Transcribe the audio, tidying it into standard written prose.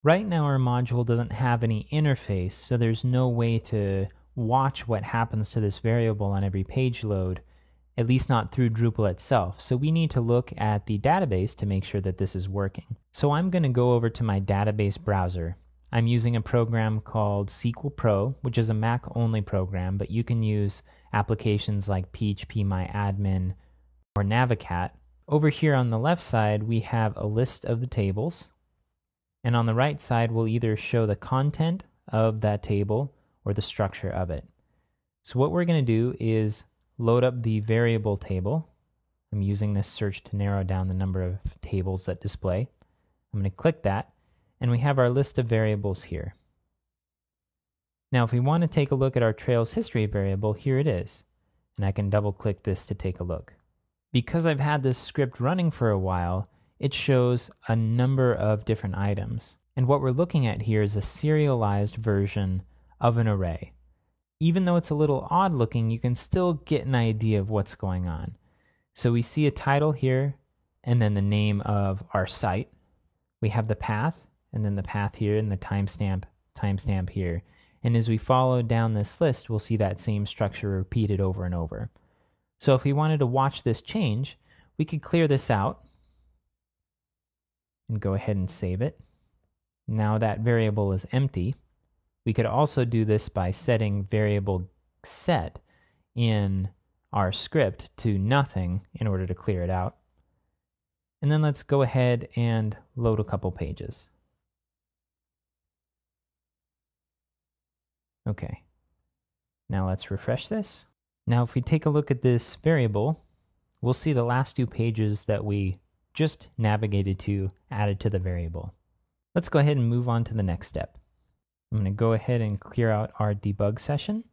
Right now our module doesn't have any interface, so there's no way to watch what happens to this variable on every page load, at least not through Drupal itself. So we need to look at the database to make sure that this is working. So I'm going to go over to my database browser. I'm using a program called SQL Pro, which is a Mac-only program, but you can use applications like PHPMyAdmin or Navicat. Over here on the left side, we have a list of the tables. And on the right side, we'll either show the content of that table or the structure of it. So what we're going to do is load up the variable table. I'm using this search to narrow down the number of tables that display. I'm going to click that, and we have our list of variables here. Now, if we want to take a look at our Trails history variable, here it is. And I can double click this to take a look. Because I've had this script running for a while, it shows a number of different items. And what we're looking at here is a serialized version of an array. Even though it's a little odd looking, you can still get an idea of what's going on. So we see a title here, and then the name of our site. We have the path, and then the path here, and the timestamp here. And as we follow down this list, we'll see that same structure repeated over and over. So if we wanted to watch this change, we could clear this out and go ahead and save it. Now that variable is empty. We could also do this by setting variable set in our script to nothing in order to clear it out. And then let's go ahead and load a couple pages. Okay, now let's refresh this. Now if we take a look at this variable, we'll see the last two pages that we just navigated to added to the variable. Let's go ahead and move on to the next step. I'm going to go ahead and clear out our debug session.